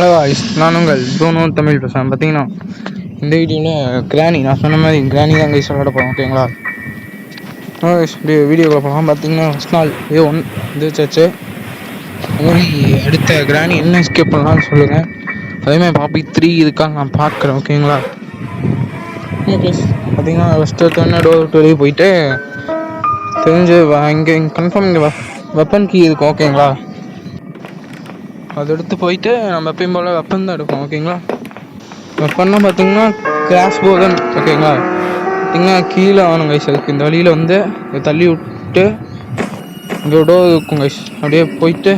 Hello voice, நான் உங்கள் Bruno Tamil பேசுகிறேன். பார்த்தீங்கன்னா இந்த வீடியோவில் கிராணி, நான் சொன்ன மாதிரி கிராணி தான் கைஸ் விளையாட போகிறோம். ஓகேங்களா? வீடியோவில் போகலாம். பார்த்தீங்கன்னா ஃபஸ்ட் நாள் A1 வந்துச்சாச்சு. அதுமாதிரி அடுத்த கிராணி என்ன எஸ்கேப் பண்ணலாம்னு சொல்லுங்கள். அதேமாதிரி பாப்பி 3 இதுக்காக நான் பார்க்குறேன். ஓகேங்களா? ப்ளஸ் பார்த்தீங்கன்னா ஃபஸ்ட்டு டோர் விட்டு வெளியே போயிட்டு தெரிஞ்சு இங்கே கன்ஃபார்ம் இங்கே வெப்பன் கீ இருக்கும். ஓகேங்களா? அதை எடுத்து போயிட்டு நம்ம எப்பயும் போல் வெப்பன் தான் எடுப்போம். ஓகேங்களா? வெப்பன்னா பார்த்தீங்கன்னா கிராஸ் போகன். ஓகேங்களா? பார்த்தீங்கன்னா கீழே ஆகணும் கைஸ். அதுக்கு இந்த வழியில் வந்து தள்ளி விட்டு இங்கே டோர் இருக்கும் கைஸ். அப்படியே போயிட்டு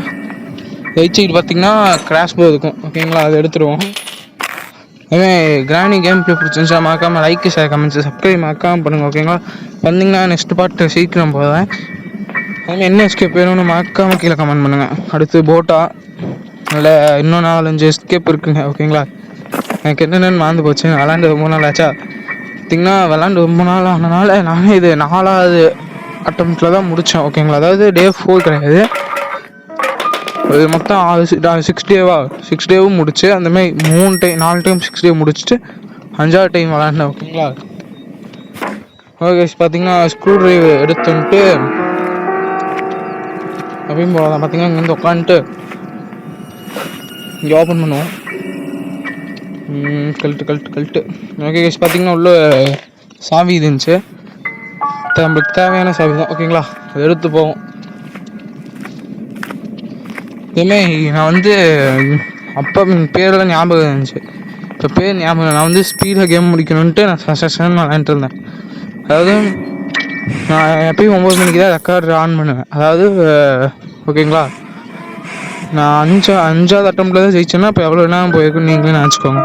ரைட் சைடு பார்த்தீங்கன்னா கிராஸ் போ இருக்கும். ஓகேங்களா? அதை எடுத்துருவோம். அதுவே கிராணி கேம் ப்ளே பிடிச்சிருந்துச்சா மறக்காமல் லைக், ஷேர், கமெண்ட்ஸ், சப்ஸ்கிரைப் மறக்காமல் பண்ணுங்கள். ஓகேங்களா? வந்தீங்கன்னா நெக்ஸ்ட் பார்ட் சீக்கிரம் போவேன். அதுமாதிரி என்ன எஸ்கேப் வேணும்னு மறக்காமல் கீழே கமெண்ட் பண்ணுங்கள். அடுத்து போட்டா இல்லை இன்னும் 4-5 எஸ்கேப் இருக்குங்க. ஓகேங்களா? எனக்கு என்னென்னு மறந்து போச்சு. விளாண்டு ரொம்ப நாள் ஆச்சா. பார்த்திங்கன்னா விளாண்டு ரொம்ப நாள் ஆனனால நானே இது 4வது அட்டம்ப்டில் தான் முடித்தேன். ஓகேங்களா? அதாவது Day 4 கிடையாது, அது மொத்தம் 6 டேவா 6 டேவும் முடிச்சு அந்தமாதிரி 4 டைம் 6 டே முடிச்சுட்டு 5வது டைம் விளாண்டேன். ஓகேங்களா? ஓகே, பார்த்திங்கன்னா ஸ்க்ரூ ட்ரைவர் எடுத்துன்ட்டு அப்படின்னு போகலாம். பார்த்திங்கன்னா இங்கேருந்து உட்காந்துட்டு இங்கே ஓப்பன் பண்ணுவோம். கழட்டு. ஓகே கைஸ், பார்த்திங்கன்னா உள்ள சாவி இருந்துச்சு. நம்மளுக்கு தேவையான சாவி தான். ஓகேங்களா? அதை எடுத்து போவோம். இதேமாரி நான் வந்து அப்போ பேரெல்லாம் ஞாபகம் இருந்துச்சு, இப்போ பேர் ஞாபகம். நான் வந்து ஸ்பீடாக கேம் முடிக்கணுன்ட்டு நான் விளாண்டுட்டு இருந்தேன். அதாவது நான் எப்பயும் 9 மணிக்கு தான் ரெக்கார்டு ஆன் பண்ணுவேன். அதாவது ஓகேங்களா, நான் 5வது அட்டம்ப்டில் தான் ஜெயிச்சேன்னா இப்போ எவ்வளோ நேரம் போயிருக்குன்னு நீங்களே நினச்சிக்கோங்க.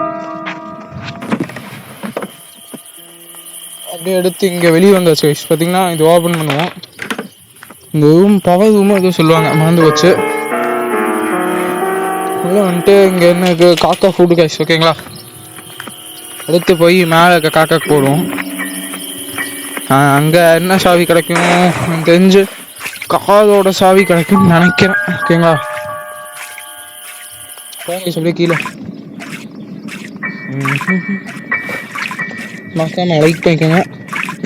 அப்படியே எடுத்து இங்கே வெளியே வந்தாச்சு. பார்த்திங்கன்னா இது ஓப்பன் பண்ணுவோம். இந்த ரூம் பவர் ரூமும் எதுவும் சொல்லுவாங்க, மறந்து போச்சு. உள்ளே வந்துட்டு இங்கே என்ன இருக்குது, காக்கா ஃபுட்டு கைஸ். ஓகேங்களா? எடுத்து போய் மேலே இருக்க காக்காக்கு போடுவோம். அங்கே என்ன சாவி கிடைக்கும் எனக்கு தெரிஞ்சு காதோட சாவி கிடைக்கும்னு நினைக்கிறேன். ஓகேங்களா? சொல்லி கீழே மறக்காமல் லைக் பண்ணிக்கோங்க.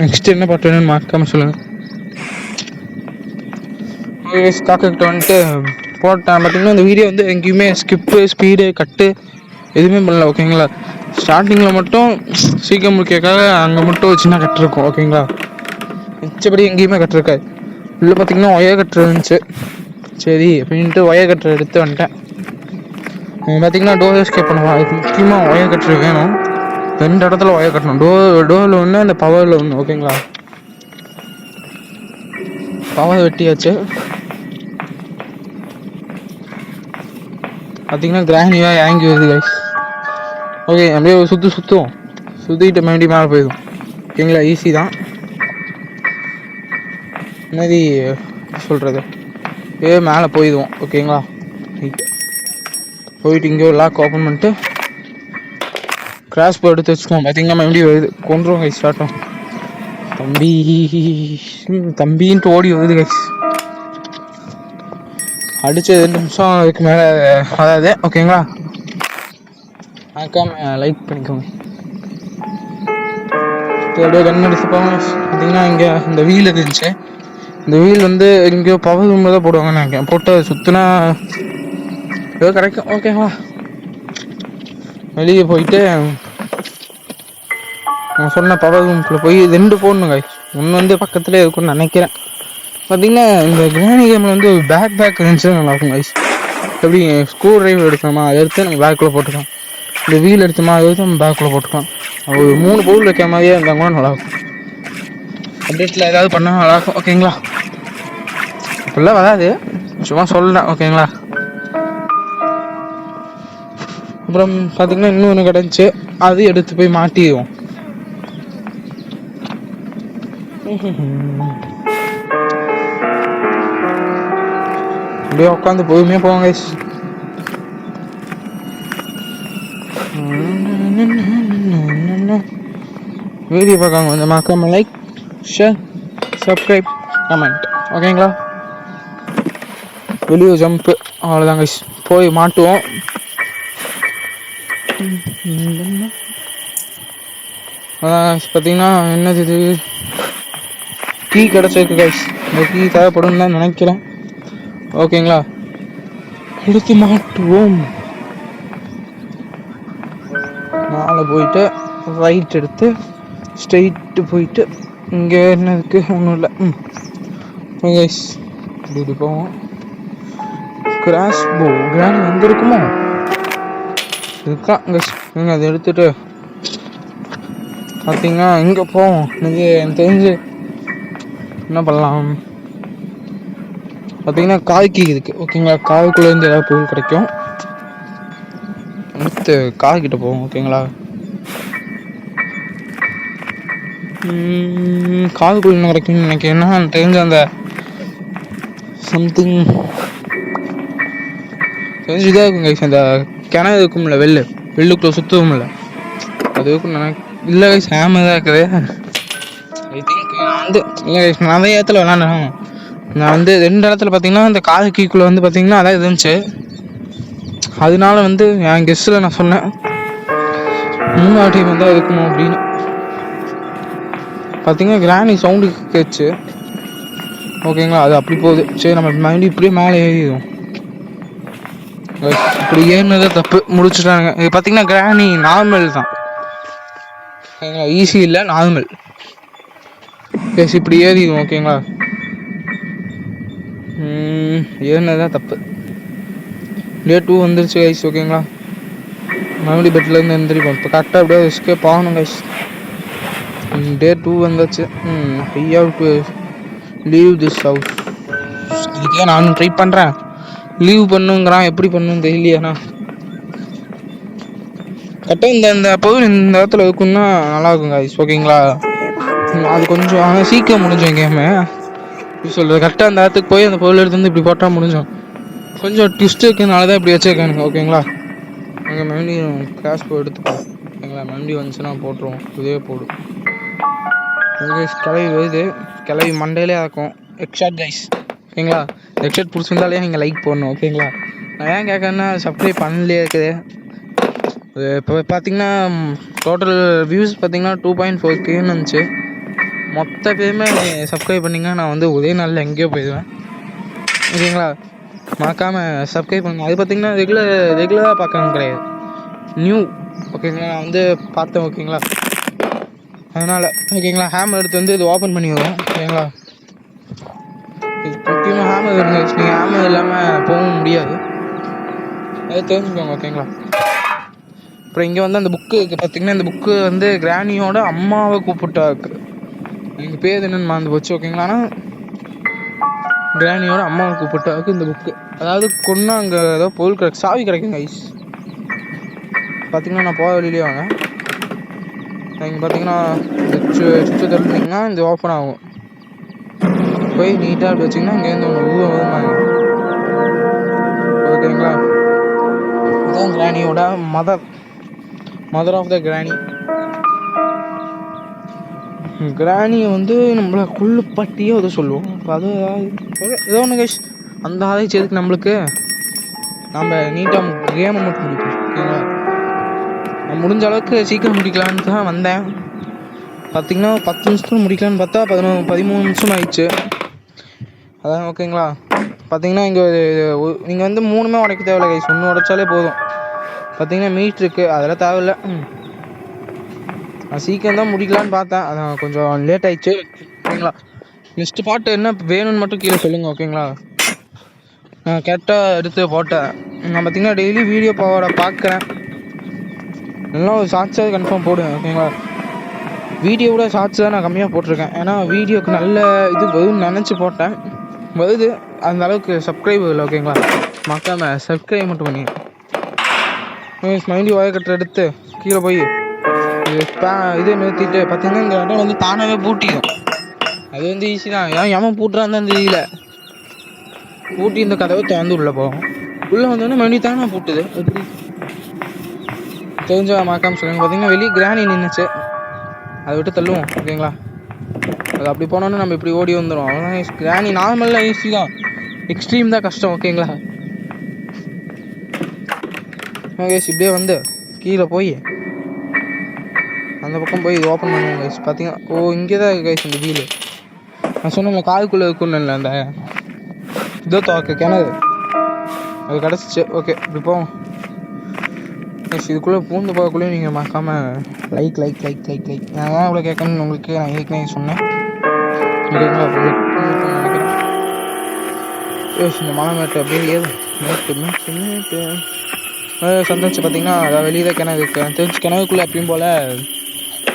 நெக்ஸ்ட் என்ன பாட்டு வேணும்னு மறக்காமல் சொல்லுங்கள். காக்கிட்ட வந்துட்டு போட்டேன். பார்த்திங்கன்னா இந்த வீடியோ வந்து எங்கேயுமே ஸ்கிப்பு, ஸ்பீடு, கட்டு எதுவுமே பண்ணல. ஓகேங்களா? ஸ்டார்டிங்கில் மட்டும் சீக்கிரம் முடிக்கிறதுக்காக அங்கே மட்டும் சின்ன கட்டு இருக்கும். ஓகேங்களா? மிச்சபடி எங்கேயுமே கட்டிருக்காது. உள்ளே பார்த்திங்கன்னா ஒயர் கட்டு இருந்துச்சு. சரி அப்படின்ட்டு ஒயர் கட்டரை எடுத்து வந்துட்டேன். பார்த்திங்கன்னா டோர் எஸ்கேப் பண்ணுவோம். அதுக்கு முக்கியமாக ஒயர் கட்டரு வேணும். 2 இடத்துல ஒயர் கட்டணும். டோரில் ஒன்று, அந்த பவரில் ஒன்று. ஓகேங்களா? பவர் வெட்டியாச்சு. பார்த்திங்கன்னா கிராணியாக இறங்கி வருது கைஸ். ஓகே, அப்படியே சுற்றுவோம். சுற்றிட்டு மறுபடியும் மேலே போயிடும். ஓகேங்களா? ஈஸி தான். என்னது சொல்கிறது, மேலே போயிடுவோம். ஓகேங்களா? ரைட் போயிட்டு இங்கே ஒரு லாக் ஓப்பன் பண்ணிட்டு கிராஸ் போ எடுத்து வச்சுக்கோம். பார்த்திங்கன்னா மறுபடியும் வருது, கொண்டுருவோம் கைஸ். ஸ்டார்ட்டும் தம்பின்ட்டு ஓடி வருது கைஸ். அடித்து 2 நிமிஷம் அதுக்கு மேலே வராது. ஓகேங்களா? மறக்காம லைக் பண்ணிக்கோங்க. அப்படியே கண் அடிச்சு போங்க. பார்த்திங்கன்னா இங்கே இந்த வீல் இருந்துச்சு. இந்த வீல் வந்து இங்கே பவர் ரூமில் தான் போடுவாங்கன்னு நினைக்கிறேன். போட்டு சுற்றினா ஏதோ கிடைக்கும். ஓகேவா? வெளியே போயிட்டு நான் சொன்ன பவர் ரூம்குள்ளே போய் 2 போடணும் கைஸ். ஒன்று வந்து பக்கத்துலேயே இருக்கும்னு நினைக்கிறேன். பார்த்திங்கன்னா இந்த கிராணி கேமில் வந்து பேக் இருந்துச்சு, நல்லாயிருக்கும் கைஸ். எப்படி ஸ்க்ரூ ட்ரைவர் எடுக்கணுமா, அதை எடுத்து நம்ம பேக்குள்ளே போட்டுக்கலாம். இந்த வீல் எடுத்தோமா, அதை எடுத்து நம்ம பேக்குள்ளே போட்டுக்கலாம். ஒரு 3 பவுல் வைக்கிற மாதிரியே இருந்தால் கூட நல்லாயிருக்கும். அப்டேட்டில் ஏதாவது பண்ணால் நல்லாயிருக்கும். ஓகேங்களா? இப்படிலாம் வராது, சும்மா சொல்லலாம். ஓகேங்களா? அப்புறம் பார்த்திங்கன்னா இன்னொன்று கிடந்துச்சு, அது எடுத்து போய் மாட்டிடுவோம். அப்படியே உட்காந்து பொறுமையாக போவாங்க கைஸ். வீடியோ பார்க்காங்க கொஞ்சம் மறக்காம லைக், ஷேர், சப்ஸ்கிரைப், கமெண்ட். ஓகேங்களா? வெளியே ஜம்ப்பு, அவ்வளோதான் கைஸ். போய் மாட்டுவோம். பார்த்தீங்கன்னா என்னது இது கீ கிடச்சிருக்கு கைஸ். இந்த கீ தேவைப்படும் தான் நினைக்கிறேன். ஓகேங்களா, எடுத்து மாட்டுவோம். மேலே போயிட்டு ரைட் எடுத்து ஸ்ட்ரெயிட்டு போயிட்டு இங்கே என்ன இருக்குது, ஒன்றும் இல்லை. கைஸ் இப்படி போவோம். கிராஸ் போ கிராணி வந்துருக்குமோ இதுதான் கைஸ். நீங்கள் அதை எடுத்துகிட்டு பார்த்தீங்கன்னா இங்கே போவோம். இது எனக்கு தெரிஞ்சு என்ன பண்ணலாம் பார்த்தீங்கன்னா காய்க்கு இருக்குது. ஓகேங்களா, காய்க்குள்ளேருந்து ஏதாவது பொருள் கிடைக்கும். அடுத்து காய்கிட்ட போவோம். ஓகேங்களா, காதுக்குள்ள என்ன கிடைக்கும்னு நினைக்கிறேன்னா தெரிஞ்ச அந்த சம்திங் தெரிஞ்சுதான் இருக்கும் கைஸ். அந்த கிணறு இருக்கும்ல, வெள்ளுக்குள்ள சுற்றுவோம்ல, அது இருக்கும் இல்லை கைஸ். ஹேம தான் இருக்குது. ஐ திங்க் நான் வந்து இல்லை கைஸ், நிறைய இடத்துல விளாண்டேன். நான் வந்து 2 இடத்துல பார்த்தீங்கன்னா அந்த காது கீக்குள்ளே வந்து பார்த்தீங்கன்னா அதான் இருந்துச்சு. அதனால வந்து என் கெஸ்ட்டில் நான் சொன்னேன் 3வது டைம் வந்து இருக்குமோ அப்படின்னு. பார்த்தீங்கன்னா கிராணி சவுண்டு கேட்ச்சு. ஓகேங்களா, அது அப்படி போகுது. சரி, நம்ம மைண்ட் இப்படியே மேலே ஏறிடும். இப்படி ஏறினதே தப்பு, முடிச்சுட்டாங்க. இது பார்த்தீங்கன்னா கிராணி நார்மல் தான். ஓகேங்களா, ஈஸி இல்லை, நார்மல். எஸ், இப்படி ஏறிடும். ஓகேங்களா, ஏறினதான் தப்பு. டே 2 வந்துருச்சு கைஸ். ஓகேங்களா, மறுபடியும் பெட்லேருந்து எந்திரிப்போம். இப்போ கரெக்டாக அப்படியே எஸ்கேப் ஆகணும் கைஸ். டே 2 வந்துச்சு. I have to leave this house. இதுக்கே நானும் ட்ரை பண்ணுறேன். லீவ் பண்ணுங்கிறான், எப்படி பண்ணுன்னு தெரியலையாண்ணா. கரெக்டாக இந்த பொருள் இந்த இடத்துல இருக்குன்னா நல்லாயிருக்கும் கைஸ். ஓகேங்களா, அது கொஞ்சம் ஆனால் சீக்கிரம் முடிஞ்சோம் கேமு. இப்படி சொல்கிறது கரெக்டாக அந்த இடத்துக்கு போய் அந்த பொருள் எடுத்து வந்து இப்படி போட்டால் முடிஞ்சோம். கொஞ்சம் ட்விஸ்ட் இருக்குனால தான் இப்படி வச்சுருக்கானுங்க. ஓகேங்களா, அங்கே மறுபடியும் கேஷ் போ எடுத்துப்போம். ஓகேங்களா, மறுபடியும் வந்துச்சுன்னா போட்டுருவோம். இதே போடும். ஓகே, கிளவி வருது. கிளவி மண்டையிலே இருக்கும். எக்ஸாட் கைஸ். ஓகேங்களா, எக்ஸாட் பிடிச்சிருந்தாலே நீங்கள் லைக் போடணும். ஓகேங்களா, நான் ஏன் கேட்கறேன்னா சப்ஸ்கிரைப் பண்ணலையே இருக்குது. இப்போ பார்த்தீங்கன்னா டோட்டல் வியூஸ் பார்த்தீங்கன்னா 2.4Kன்னு இருந்துச்சு. மொத்த பேருமே சப்ஸ்கிரைப் பண்ணிங்கன்னா நான் வந்து ஒரே நாளில் எங்கேயோ போயிடுவேன். ஓகேங்களா, மறக்காமல் சப்ஸ்கிரைப் பண்ணுங்க. அது பார்த்தீங்கன்னா ரெகுலராக பார்க்கணும் கிடையாது, நியூ. ஓகேங்களா, நான் வந்து பார்த்தேன். ஓகேங்களா, அதனால் ஓகேங்களா ஹேமர் எடுத்து வந்து இது ஓப்பன் பண்ணிடுவோம். ஓகேங்களா, இது முக்கியமாக ஹேமர் இருங்க. நீங்கள் ஹேமர் இல்லாமல் போகவும் முடியாது, அதை தெரிஞ்சுக்கோங்க. ஓகேங்களா, அப்புறம் இங்கே வந்து அந்த புக்கு இருக்குது பார்த்தீங்கன்னா, இந்த புக்கு வந்து கிராணியோட அம்மாவை கூப்பிட்டாக்கு. எங்கள் பேர் என்னென்னு மறந்து போச்சு. ஓகேங்களா, ஆனால் கிராணியோட அம்மாவை கூப்பிட்டாக்கு இந்த புக்கு. அதாவது கொண்டா அங்கே ஏதோ பொருள் கிடைக்கும், சாவி கிடைக்கும் கைஸ். பார்த்தீங்கன்னா நான் போக வழியிலே வாங்க. இங்கே பார்த்தீங்கன்னா சுவிட்சை தள்ளினீங்கன்னா இந்த ஓப்பன் ஆகும். போய் நீட்டாக அப்படி வச்சிங்கன்னா இங்கேருந்து ஒன்று உருவாங்க. ஓகேங்களா, இதுதான் கிராணியோட மதர் ஆஃப் த கிராணி. கிராணியை வந்து நம்மளை குள்ளுப்பட்டியோ அதை சொல்லுவோம். இப்போ அது ஏதோ ஒன்று கைஸ், அந்த ஆராய்ச்சி எதுக்கு நம்மளுக்கு? நம்ம நீட்டாக கேமை மட்டும் முடிப்போம். ஓகேங்களா, நான் முடிஞ்ச அளவுக்கு சீக்கிரம் முடிக்கலான்னு தான் வந்தேன். பார்த்திங்கன்னா 10 நிமிஷத்தில் முடிக்கலான்னு பார்த்தா 13 நிமிஷம் ஆயிடுச்சு. அதான் ஓகேங்களா, பார்த்திங்கன்னா இங்கே நீங்கள் வந்து 3மே உடைக்க தேவையில்லை கைஸ், 1 உடைச்சாலே போதும். பார்த்திங்கன்னா மீட் இருக்குது, அதெல்லாம் தேவையில்லை. நான் சீக்கிரம் தான் முடிக்கலான்னு பார்த்தேன், அதான் கொஞ்சம் லேட் ஆகிடுச்சு. ஓகேங்களா, நெக்ஸ்ட்டு பாட்டு என்ன வேணும்னு மட்டும் கீழே சொல்லுங்கள். ஓகேங்களா, நான் கரெக்டாக எடுத்து போட்டேன். நான் பார்த்திங்கன்னா டெய்லி வீடியோ பார்க்குறேன். நல்லா ஒரு ஷார்ட்ஸாக கன்ஃபார்ம் போடுவேன். ஓகேங்களா, வீடியோவோட ஷார்ட்ஸ் தான் நான் கம்மியாக போட்டிருக்கேன். ஏன்னா வீடியோக்கு நல்ல இது வரும்னு நினச்சி போட்டேன், வருது. அந்த அளவுக்கு சப்ஸ்கிரைப் இல்லை. ஓகேங்களா, மறக்காமல் சப்ஸ்கிரைப் மட்டும் பண்ணி ஸ்மைலி வாயை கட்டுற எடுத்து கீழே போய் இது நிறுத்திட்டு பார்த்தீங்கன்னா இந்த இடம் வந்து தானாகவே பூட்டிடும். அது வந்து ஈஸி தான். ஏன் பூட்டுறான்னு தான் தெரியல. பூட்டி இந்த கதவை திறந்து உள்ளே போகும். உள்ளே வந்தோடனே மறுபடியும் தானே பூட்டுது. எப்படி தெரிஞ்ச மறக்காம சொல்லுங்கள். பார்த்தீங்கன்னா வெளியே கிராணி நின்றுச்சு, அதை விட்டு தள்ளுவோம். ஓகேங்களா, அது அப்படி போனோன்னு நம்ம இப்படி ஓடி வந்துடும். அவ்வளோதான். கிராணி நார்மலாக ஈஸி தான், எக்ஸ்ட்ரீம் தான் கஷ்டம். ஓகேங்களா, ஓகே இப்படியே வந்து கீழே போய் அந்த பக்கம் போய் இது ஓப்பன் பண்ணுவோம் கைஸ். பார்த்தீங்கன்னா இங்கே தான் இருக்குது கைஸ் இந்த வீலு. நான் சொன்னேன் காதுக்குள்ளே இருக்குன்னு இல்லை அந்த இதோ துவக்க கிணறு அது கிடச்சிச்சு. ஓகே இப்படி போவோம் கைஸ். இதுக்குள்ளே பூந்து போகக்குள்ளேயும் நீங்கள் மறக்காமல் லைக் நான் தான் இவ்வளோ கேட்கணும்னு உங்களுக்கு நான் ஏற்கனவே சொன்னேன். ஓகேங்களா? நினைக்கிறேன் இந்த மலை மேட்டு அப்படியே ஏது மேட்டு சந்தோஷம். பார்த்தீங்கன்னா அதாவது வெளியே தான் கிணறு இருக்குது. தெரிஞ்சு கிணறுக்குள்ளே எப்பயும் போல்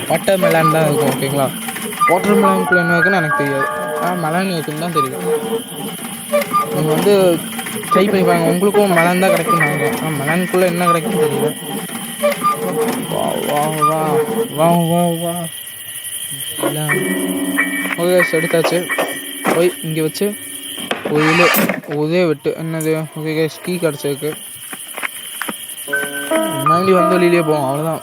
வாட்டர் மெலான் தான் இருக்கும். ஓகேங்களா? வாட்டர் மெலானுக்குள்ளே என்ன இருக்குன்னு எனக்கு தெரியாது. மெலான் இருக்குன்னு தான் தெரியும். நீங்கள் வந்து ட்ரை பண்ணி பாருங்கள், உங்களுக்கும் மெலான் தான் கிடைக்கும் நினைக்கிறேன். மெலானுக்குள்ளே என்ன கிடைக்குன்னு தெரியல. வா வா வா வா வா வா ஓகே எடுத்தாச்சு. போய் இங்கே வச்சு ஒரே விட்டு என்னது ஓகே ஸ்கீ கிடச்சிருக்கு. முன்னாடி வந்து வெளியிலே போவோம் அவ்வளோதான்.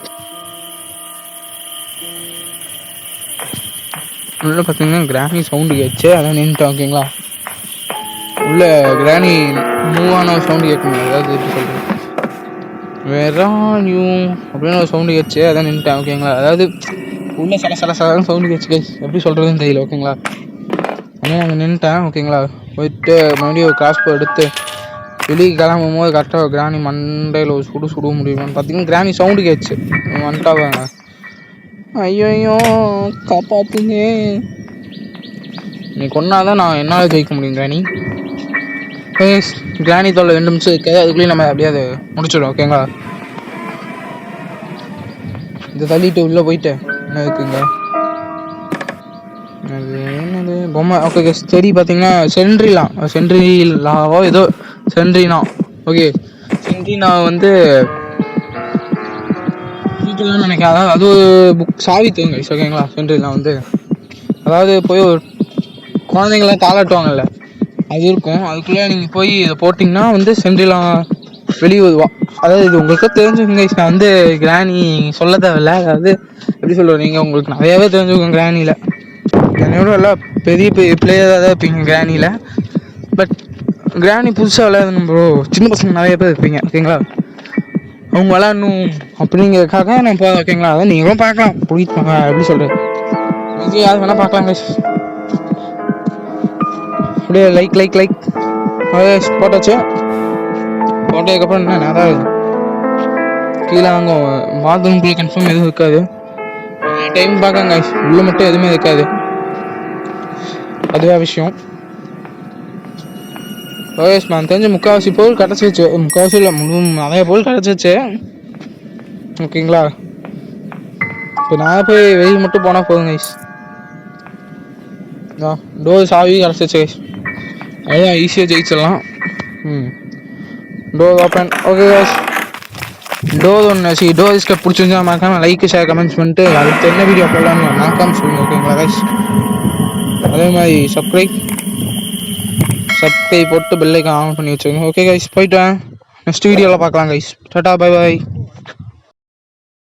உள்ள பார்த்தீங்கன்னா கிராணி சவுண்டு கேட்ச்சு, அதான் நின்றுட்டோம். ஓகேங்களா? உள்ள கிராணி மூவ் ஆன சவுண்டு கேட்கணும். அதாவது எப்படி சொல்கிறேன் வேறாயும் அப்படின்னு ஒரு சவுண்டு கேட்ச்சு, அதான் நின்றுட்டேன். ஓகேங்களா? அதாவது உள்ள சலன்னு சவுண்டு கேட்ச்சு கைஸ், எப்படி சொல்கிறதுன்னு தெரியல. ஓகேங்களா? அதனால் நாங்கள் நின்றுட்டேன். ஓகேங்களா? போயிட்டு மறுபடியும் ஒரு கிராஸ் போ எடுத்து வெளியே கிளம்பும் போது கரெக்டாக கிராணி மண்டையில் ஒரு சுட முடியுமான்னு பார்த்தீங்கன்னா கிராணி சவுண்டு கேட்ச்சு. வந்துட்டாவாங்க. ஐயோ காப்பாற்றுங்க, நீ கொண்டாதான் நான் என்னால் ஜெயிக்க முடியும் கிராணி. கிராணி தொல்லை 2 நிமிஷம் இருக்காது, அதுக்குள்ளேயும் நம்ம அப்படியே அதை முடிச்சிடும். ஓகேங்களா? இதை தள்ளிட்டு உள்ளே போயிட்டு என்ன இருக்குங்க அது என்னது பொம்மை. ஓகே சரி. பார்த்தீங்கன்னா சென்ட்ரிலாவோ ஏதோ சென்ட்ரினா. ஓகே சென்ட்ரினா வந்து வீட்டுலாம் நினைக்கிறேன். அதாவது அது ஒரு புக் சாவி தூங்க. ஓகேங்களா? சென்ட்ரினா வந்து அதாவது போய் ஒரு குழந்தைங்களாம் தாளாட்டுவாங்கல்ல அது இருக்கும். அதுக்குள்ளே நீங்கள் போய் இதை போட்டிங்கன்னா வந்து சென்ட்ரிலாம் வெளியே வருவா. அதாவது இது உங்களுக்கு தெரிஞ்சுக்கோங்க. நான் வந்து கிராணி சொல்ல தேவையில்ல. அதாவது எப்படி சொல்லுவேன், நீங்கள் உங்களுக்கு நிறையாவே தெரிஞ்சுக்கோங்க கிராணியில். என்னோட எல்லாம் பெரிய பிளேயராக தான் இருப்பீங்க கிராணியில். பட் கிராணி புதுசாக விளையாடணும் ப்ரோ, சின்ன பசங்க நிறைய பேர் இருப்பீங்க. ஓகேங்களா? அவங்க விளையாடணும் அப்படிங்கிறதுக்காக நான் போகிறேன். ஓகேங்களா? அதான் நீங்களும் பார்க்கலாம் பிடிப்பாங்க. எப்படி சொல்கிறது, இது யார் வேணால் பார்க்கலாங்க. அப்படியே லைக் போட்டாச்சு. போட்டதுக்கப்புறம் என்ன நேரம் கீழே வாங்க பாத்ரூம்குள்ளே கன்ஃபார்ம் எதுவும் இருக்காது. டைம் பார்க்காங்க உள்ள மட்டும் எதுவுமே இருக்காது, அதுவே விஷயம். ஓகே நான் தெரிஞ்ச முக்கால்வாசி பொருள் கிடச்சிச்சு. முக்கால்வாசி இல்லை, நிறைய பொருள் கிடச்சிச்சு. ஓகேங்களா? இப்போ நான் போய் வெளியில் மட்டும் போனால் போதும் கைஸ். டோர் சாவி கிடச்சிச்சு கைஸ், அதுதான் ஈஸியாக ஜெயிச்சிடலாம். Door open. Okay guys, door step பிடிச்சிருந்தா மறக்காம லைக் ஷேர் கமெண்ட்ஸ் பண்ணிட்டு அதுக்கு என்ன வீடியோ போடலான்னு மறக்காம சொல்லுங்கள். ஓகேங்களா கைஸ்? அதே மாதிரி சப்ஸ்கிரைப் போட்டு பெல் ஐக்கான் ஆன் பண்ணி வச்சுக்கோங்க. ஓகே கைஸ், போயிட்டு நெக்ஸ்ட் வீடியோவில் பார்க்கலாம் கைஸ். Tata bye bye.